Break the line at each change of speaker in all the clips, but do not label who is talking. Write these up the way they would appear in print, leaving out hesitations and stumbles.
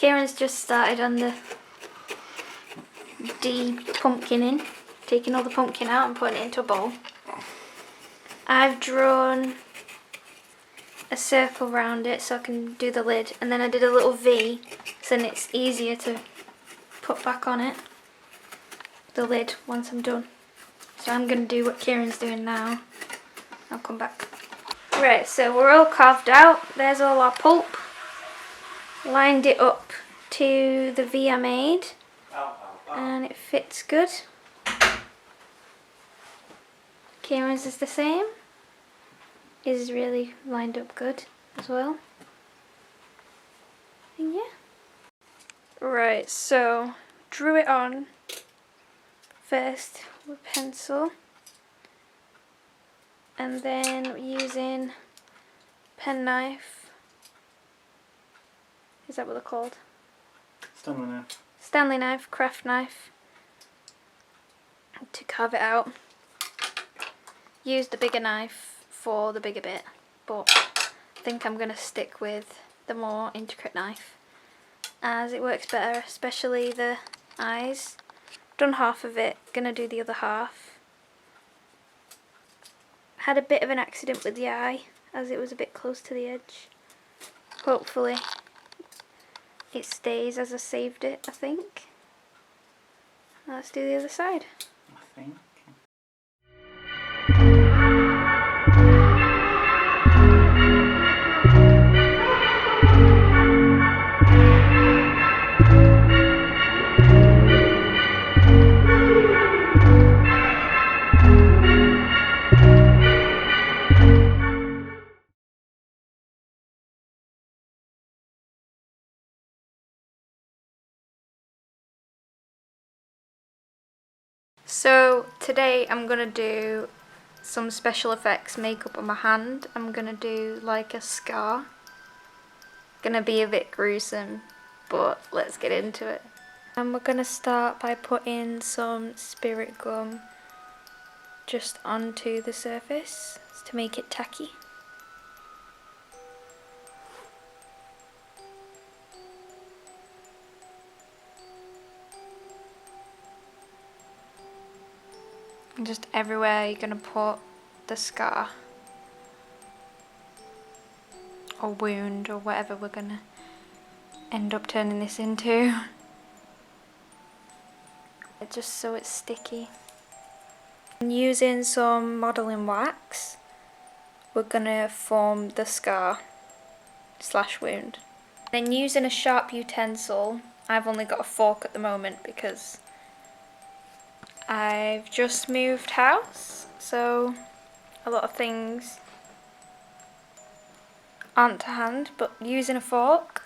Kieran's just started on the de-pumpkining, taking all the pumpkin out and putting it into a bowl. I've drawn a circle around it so I can do the lid, and then I did a little V so then it's easier to put back on it, the lid, once I'm done. So I'm going to do what Kieran's doing now. I'll come back. Right, so we're all carved out. There's all our pulp. Lined it up to the V I made, and it fits good. Kieran's is the same. Is really lined up good as well. And yeah. Right, so drew it on first with pencil, and then using penknife. Is that what they're called?
Stanley knife. Stanley
knife, craft knife, to carve it out. Use the bigger knife for the bigger bit, but I think I'm going to stick with the more intricate knife as it works better, especially the eyes. Done half of it, going to do the other half. Had a bit of an accident with the eye as it was a bit close to the edge. Hopefully it stays as I saved it, I think. Let's do the other side.
I think.
So today I'm going to do some special effects makeup on my hand. I'm going to do like a scar. Gonna be a bit gruesome, but let's get into it. And we're going to start by putting some spirit gum just onto the surface to make it tacky. And just everywhere you're going to put the scar or wound or whatever we're going to end up turning this into. Just so it's sticky. And using some modelling wax, we're going to form the scar / wound. Then using a sharp utensil, I've only got a fork at the moment because I've just moved house, so a lot of things aren't to hand, but using a fork,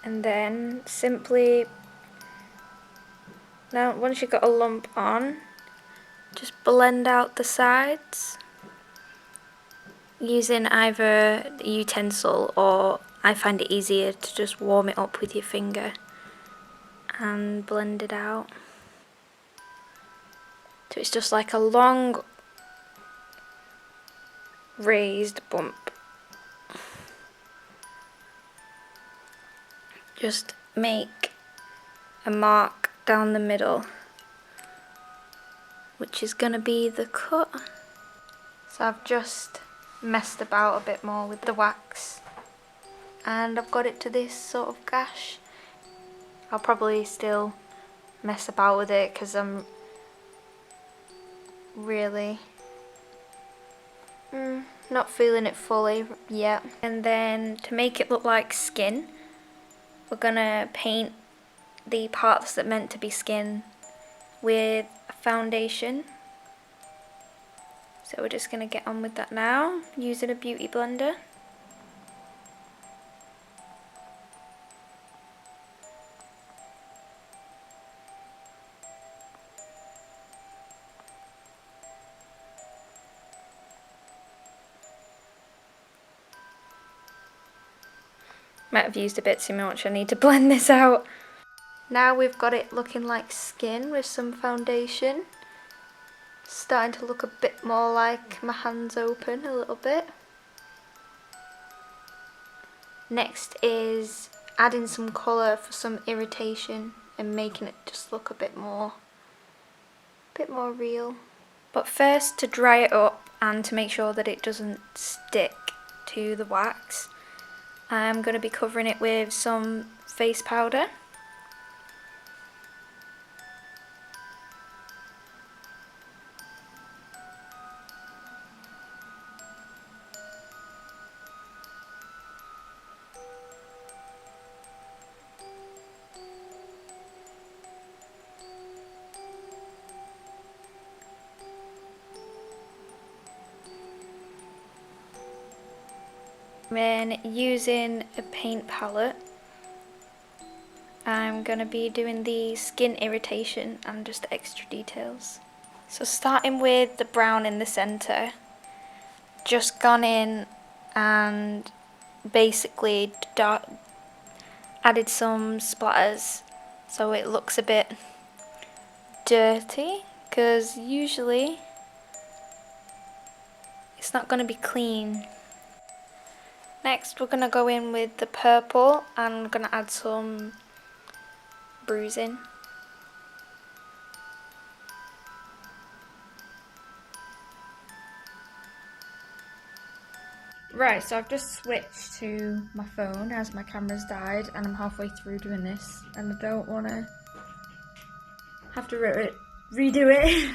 and then simply, now once you've got a lump on, just blend out the sides using either a utensil, or I find it easier to just warm it up with your finger and blend it out. So it's just like a long raised bump. Just make a mark down the middle, which is going to be the cut. So I've just messed about a bit more with the wax and I've got it to this sort of gash. I'll probably still mess about with it because I'm really not feeling it fully yet. And then to make it look like skin, we're gonna paint the parts that meant to be skin with a foundation. So we're just gonna get on with that now using a beauty blender. Might have used a bit too much, I need to blend this out. Now we've got it looking like skin with some foundation. Starting to look a bit more like my hands open a little bit. Next is adding some colour for some irritation and making it just look a bit more real. But first, to dry it up and to make sure that it doesn't stick to the wax, I'm going to be covering it with some face powder. Then using a paint palette, I'm going to be doing the skin irritation and just the extra details. So starting with the brown in the centre, just gone in and basically added some splatters so it looks a bit dirty, because usually it's not going to be clean. Next we're going to go in with the purple and I'm going to add some bruising. Right, so I've just switched to my phone as my camera's died and I'm halfway through doing this and I don't want to have to redo it.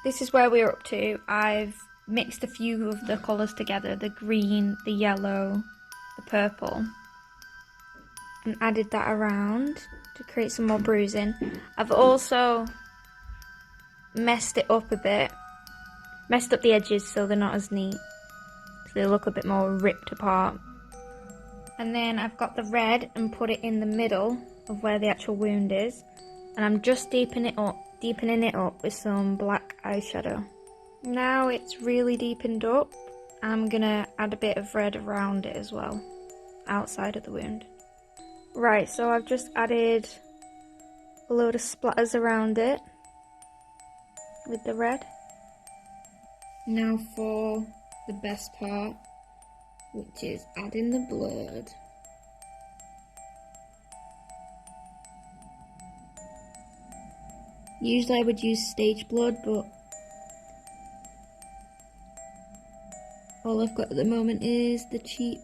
This is where we're up to. I've mixed a few of the colours together, the green, the yellow, the purple, and added that around to create some more bruising. I've also messed it up a bit, messed up the edges so they're not as neat, so they look a bit more ripped apart. And then I've got the red and put it in the middle of where the actual wound is, and I'm just deepening it up with some black eyeshadow. Now it's really deepened up, I'm gonna add a bit of red around it as well, outside of the wound. Right, so I've just added a load of splatters around it with the red. Now for the best part, which is adding the blood. Usually I would use stage blood, but all I've got at the moment is the cheap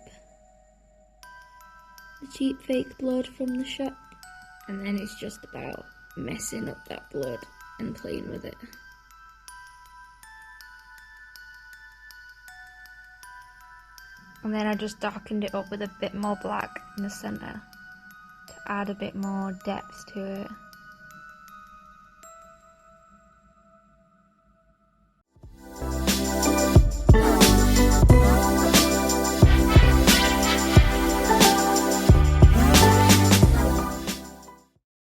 fake blood from the shop. And then it's just about messing up that blood and playing with it. And then I just darkened it up with a bit more black in the centre to add a bit more depth to it.